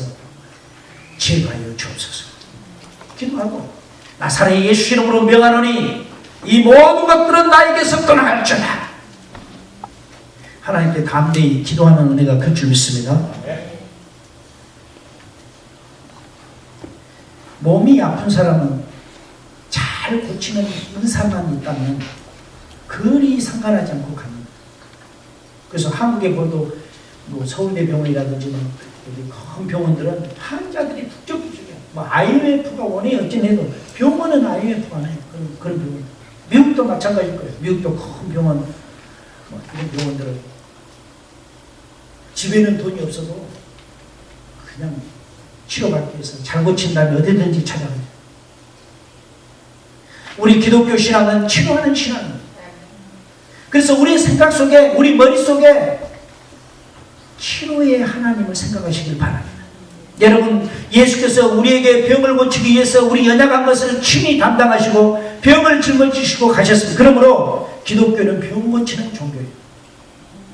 제거하여 주옵소서. 기도하고 나사렛 예수 이름으로 명하노니 이 모든 것들은 나에게서 떠나갈지어다. 하나님께 담대히 기도하는 은혜가 클 줄 믿습니다. 몸이 아픈 사람은 잘 고치는 의사만 있다면 그리 상관하지 않고 갑니다. 그래서 한국에 보도 뭐 서울대병원이라든지 큰 병원들은 환자들이 북적북적해요. 뭐 IMF가 원해 어찌해도 병원은 IMF가 안 해요. 그런 병원. 미국도 마찬가지일 거예요. 미국도 큰 병원, 뭐 이런 병원들은 집에는 돈이 없어도 그냥 치료받기 위해서 잘 고친다면 어디든지 찾아가요. 우리 기독교 신앙은 치료하는 신앙입니다. 그래서 우리 생각 속에, 우리 머릿속에 치료의 하나님을 생각하시길 바랍니다. 여러분, 예수께서 우리에게 병을 고치기 위해서 우리 연약한 것을 친히 담당하시고 병을 짊어지시고 가셨습니다. 그러므로 기독교는 병 고치는 종교예요.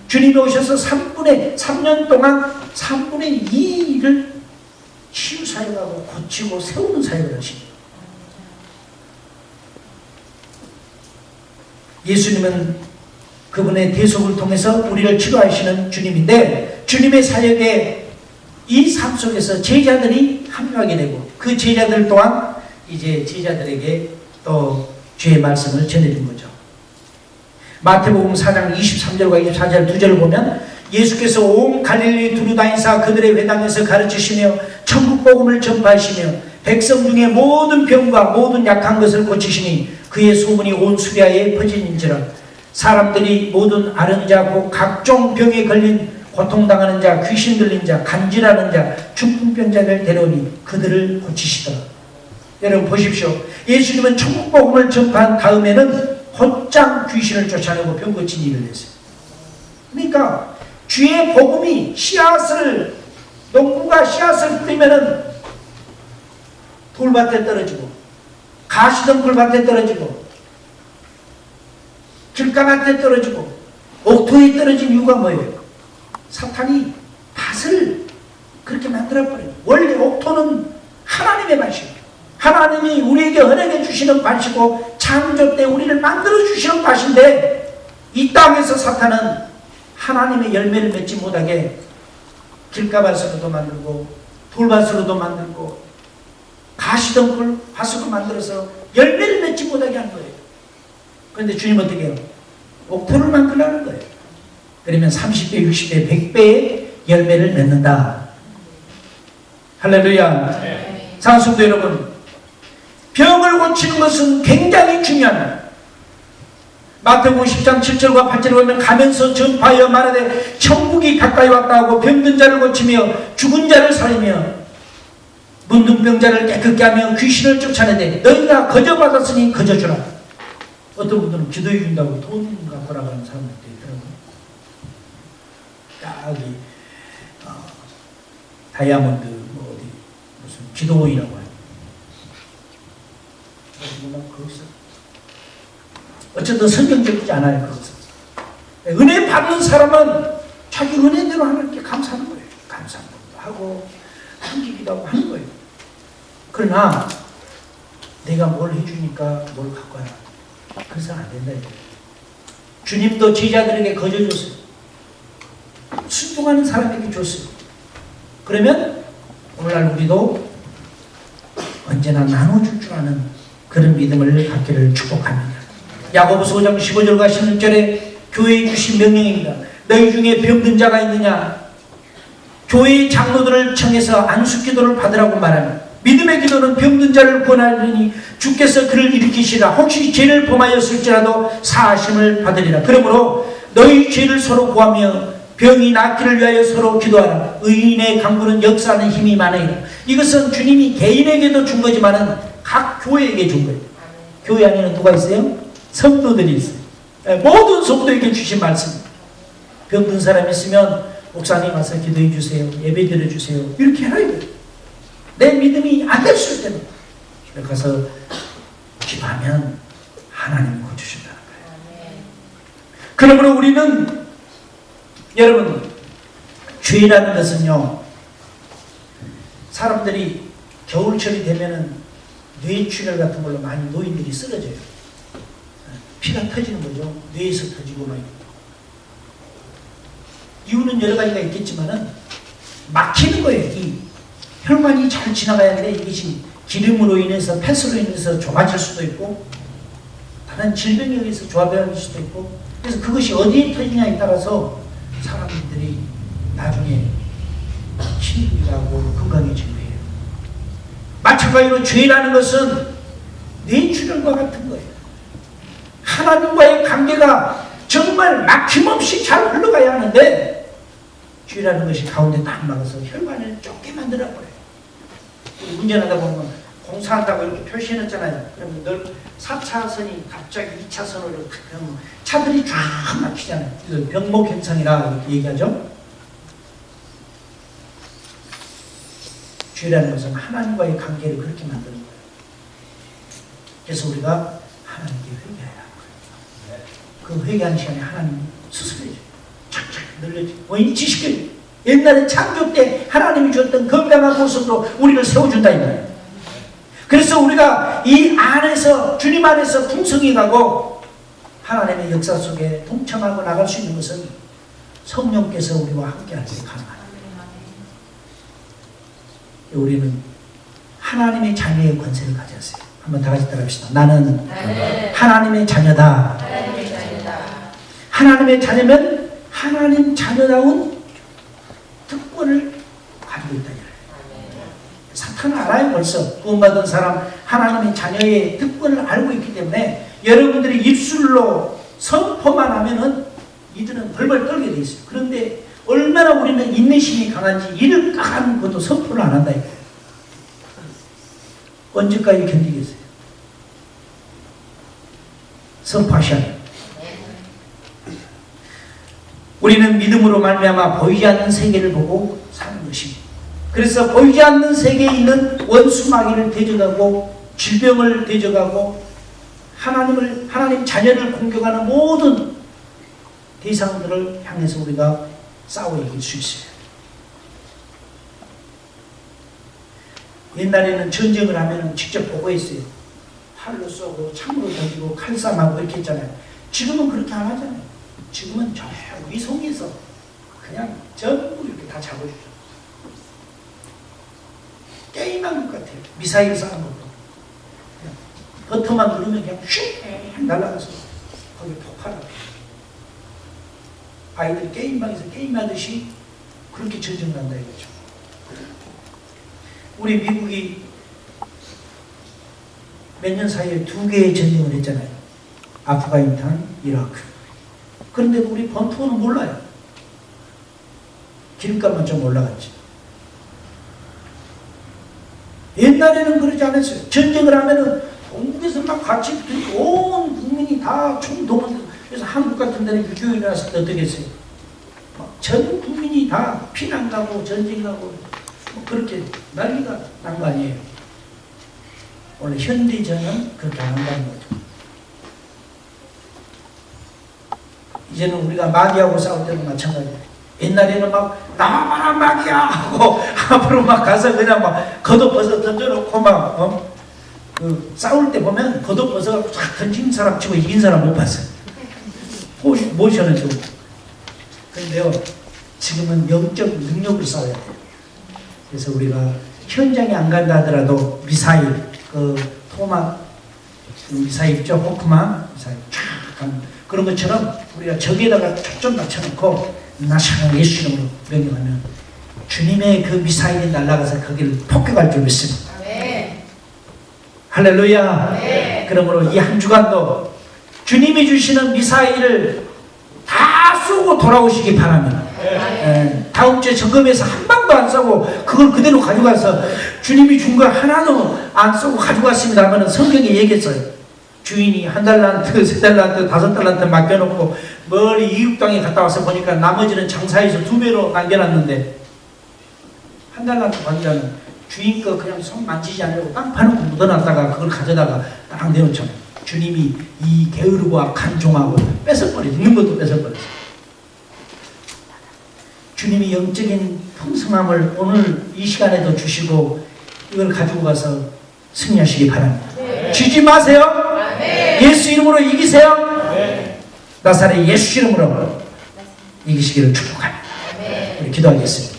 주님이 오셔서 3년 동안 3분의 2를 치유 사역하고 고치고 세우는 사역을 하십니다. 예수님은 그분의 대속을 통해서 우리를 치료하시는 주님인데 주님의 사역에 이 삶 속에서 제자들이 합류하게 되고 그 제자들 또한 이제 제자들에게 또 주의 말씀을 전해준 거죠. 마태복음 4장 23절과 24절 2절을 보면 예수께서 온 갈릴리 두루다니사 그들의 회당에서 가르치시며 천국 복음을 전파하시며 백성 중에 모든 병과 모든 약한 것을 고치시니 그의 소문이 온 수리아에 퍼진인지라. 사람들이 모든 앓은 자 곧 각종 병에 걸린 고통당하는 자, 귀신 들린 자, 간질하는 자, 중풍병자를 데려오니 그들을 고치시더라. 여러분 보십시오. 예수님은 천국 복음을 전파한 다음에는 곧장 귀신을 쫓아내고 병 고친 일을 했어요. 그러니까 주의 복음이 씨앗을, 농부가 씨앗을 뿌리면은 돌밭에 떨어지고 가시덤불밭에 떨어지고 길가밭에 떨어지고 옥토에 떨어진 이유가 뭐예요? 사탄이 밭을 그렇게 만들어버려요. 원래 옥토는 하나님의 밭이에요. 하나님이 우리에게 허락해 주시는 밭이고 창조 때 우리를 만들어 주시는 밭인데 이 땅에서 사탄은 하나님의 열매를 맺지 못하게 길가밭으로도 만들고 돌밭으로도 만들고 가시덤불 밭으로 만들어서 열매를 맺지 못하게 한 거예요. 그런데 주님 어떻게 해요? 옥토를 만들라는 거예요. 그러면 30배, 60배, 100배의 열매를 맺는다. 할렐루야. 네. 사랑하는 여러분, 병을 고치는 것은 굉장히 중요합니다. 마태복음 10장 7절과 8절에 보면 가면서 전파하여 말하되 천국이 가까이 왔다 하고 병든 자를 고치며 죽은 자를 살리며 문둥병자를 깨끗게 하며 귀신을 쫓아내되 너희가 거저 받았으니 거저 주라. 어떤 분들은 기도해 준다고 돈 갖고 나가는 사람들도 있더라고요. 여기 다이아몬드 뭐 어디 무슨 기도원이라고 해요. 거기서 어쨌든 성경적이지 않아요. 그것은 은혜 받는 사람은 자기 은혜대로 하나님께 감사하는 거예요. 감사한 것도 하고 섬기기도 하고 하는 거예요. 그러나 내가 뭘 해주니까 뭘 갖고 와라. 그래서는 안 된다. 이거예요. 주님도 제자들에게 거저 줬어요. 순종하는 사람에게 줬어요. 그러면 오늘날 우리도 언제나 나눠줄 줄 아는 그런 믿음을 갖기를 축복합니다. 야고보서 5장 15절과 16절에 교회에 주신 명령입니다. 너희 중에 병든 자가 있느냐? 교회의 장로들을 청해서 안수기도를 받으라고 말하며 믿음의 기도는 병든 자를 구원하리니 주께서 그를 일으키시라. 혹시 죄를 범하였을지라도 사하심을 받으리라. 그러므로 너희 죄를 서로 구하며 병이 낫기를 위하여 서로 기도하라. 의인의 강구는 역사하는 힘이 많으리라. 이것은 주님이 개인에게도 준 거지만은 각 교회에게 준 거예요. 교회 안에는 누가 있어요? 성도들이 있어요. 모든 성도에게 주신 말씀입니다. 병든 사람이 있으면 목사님 와서 기도해 주세요. 예배 드려 주세요. 이렇게 해야 돼요. 내 믿음이 안 될 수 있을 때는 집에 가서 기도하면 하나님이 고쳐준다는 거예요. 그러므로 우리는 여러분 죄라는 것은요, 사람들이 겨울철이 되면은 뇌출혈 같은 걸로 많이 노인들이 쓰러져요. 피가 터지는 거죠. 뇌에서 터지고 막. 이유는 여러 가지가 있겠지만은 막히는 거예요. 이 혈관이 잘 지나가야 하는데 이것이 기름으로 인해서 폐수로 인해서 좁아질 수도 있고 다른 질병에 의해서 좁아질 수도 있고, 그래서 그것이 어디에 터지냐에 따라서 사람들이 나중에 힘들게 하고 건강해지는 거예요. 마찬가지로 죄라는 것은 뇌출혈과 같은 거예요. 하나님과의 관계가 정말 막힘없이 잘 흘러가야 하는데 죄라는 것이 가운데 딱 막아서 혈관을 좁게 만들어버려요. 운전하다 보면 공사한다고 이렇게 표시해놨잖아요. 그러면 늘 4차선이 갑자기 2차선으로 탁 하면 차들이 쫙 막히잖아요. 그래서 병목현상이라 이렇게 얘기하죠. 죄라는 것은 하나님과의 관계를 그렇게 만드는 거예요. 그래서 우리가 하나님께 회개해야 하는 거예요. 그 회개하는 시간에 하나님 수습해줘요. 착착 늘려줘요. 인치시켜요. 옛날에 창조 때 하나님이 줬던 건강한 모습으로 우리를 세워준다 이 말이에요. 그래서 우리가 이 안에서 주님 안에서 풍성히 가고 하나님의 역사 속에 동참하고 나갈 수 있는 것은 성령께서 우리와 함께할 때 가능합니다. 우리는 하나님의 자녀의 권세를 가졌어요. 한번 다 같이 따라합시다. 나는 하나님의 자녀다. 하나님의 자녀면 하나님 자녀다운 특권을 가지고 있다. 사탄은 알아요. 벌써 구원받은 사람 하나님의 자녀의 특권을 알고 있기 때문에 여러분들이 입술로 선포만 하면은 이들은 벌벌 떨게 돼 있어요. 그런데 얼마나 우리는 인내심이 강한지 이를 까는 것도 선포를 안 한다 이거예요. 언제까지 견디겠어요? 선포하셔야 돼요. 우리는 믿음으로 말미암아 보이지 않는 세계를 보고 사는 것입니다. 그래서 보이지 않는 세계에 있는 원수 마귀를 대적하고 질병을 대적하고 하나님 자녀를 공격하는 모든 대상들을 향해서 우리가 싸워 이길 수 있어요. 옛날에는 전쟁을 하면 직접 보고했어요. 활로 쏘고 창으로 던지고 칼싸움하고 이렇게 했잖아요. 지금은 그렇게 안 하잖아요. 지금은 저 위성에서 그냥 전부 이렇게 다 잡아주죠. 게임한 것 같아요. 미사일 쏴는 것도. 버튼만 누르면 그냥 슉 날아가서 거기 폭발하고. 아이들 게임방에서 게임하듯이 그렇게 전쟁난다 이거죠. 우리 미국이 몇 년 사이에 2개의 전쟁을 했잖아요. 아프가니스탄, 이라크. 그런데도 우리 본토는 몰라요. 기름값만 좀 올라갔지. 옛날에는 그러지 않았어요. 전쟁을 하면은 동국에서 막 같이 온 국민이 다 총동원. 그래서 한국 같은 데는 유교일이 났을 때 어떻게 했어요? 전 국민이 다 피난 가고 전쟁 가고 뭐 그렇게 난리가 난 거 아니에요. 원래 현대전은 그렇게 안 한다는 거죠. 이제는 우리가 마귀하고 싸울 때도 마찬가지예요. 옛날에는 막 나와봐라 마귀야 하고 앞으로 막 가서 그냥 막 겉옷벗어 던져놓고 막 그 싸울 때 보면 겉옷벗어 쫙 던진 사람 치고 이긴 사람 못 봤어요. 모션은 좀. 그런데요, 지금은 영적 능력을 싸워야 돼요. 그래서 우리가 현장에 안 간다 하더라도 미사일, 미사일 있죠? 호크만 미사일 쫙 가는 그런 것처럼 우리가 저기에다가 초점 맞춰놓고 나샤나 예수 이름으로 명령하면 주님의 그 미사일이 날아가서 거기를 폭격할 줄 믿습니다. 할렐루야. 그러므로 이 한 주간도 주님이 주시는 미사일을 다 쏘고 돌아오시기 바랍니다. 다음 주에 점검해서 한 방도 안 쏘고 그걸 그대로 가져가서 주님이 준 거 하나도 안 쏘고 가져갔습니다 하면 성경에 얘기했어요. 주인이 1달란트, 3달란트, 5달란트 맡겨놓고 멀리 이웃 땅에 갔다 와서 보니까 나머지는 장사해서 2배로 남겨놨는데 1달란트 관자는 주인 거 그냥 손 만지지 않으려고 땅 파놓고 묻어놨다가 그걸 가져다가 딱 내놓잖아요. 주님이 이 게으르고 악한 종하고 뺏어버려. 있는 것도 뺏어버렸어요. 주님이 영적인 풍성함을 오늘 이 시간에도 주시고 이걸 가지고 가서 승리하시기 바랍니다. 지지 마세요. 예수 이름으로 이기세요. 나사렛 예수 이름으로 이기시기를 축복합니다. 우리 기도하겠습니다.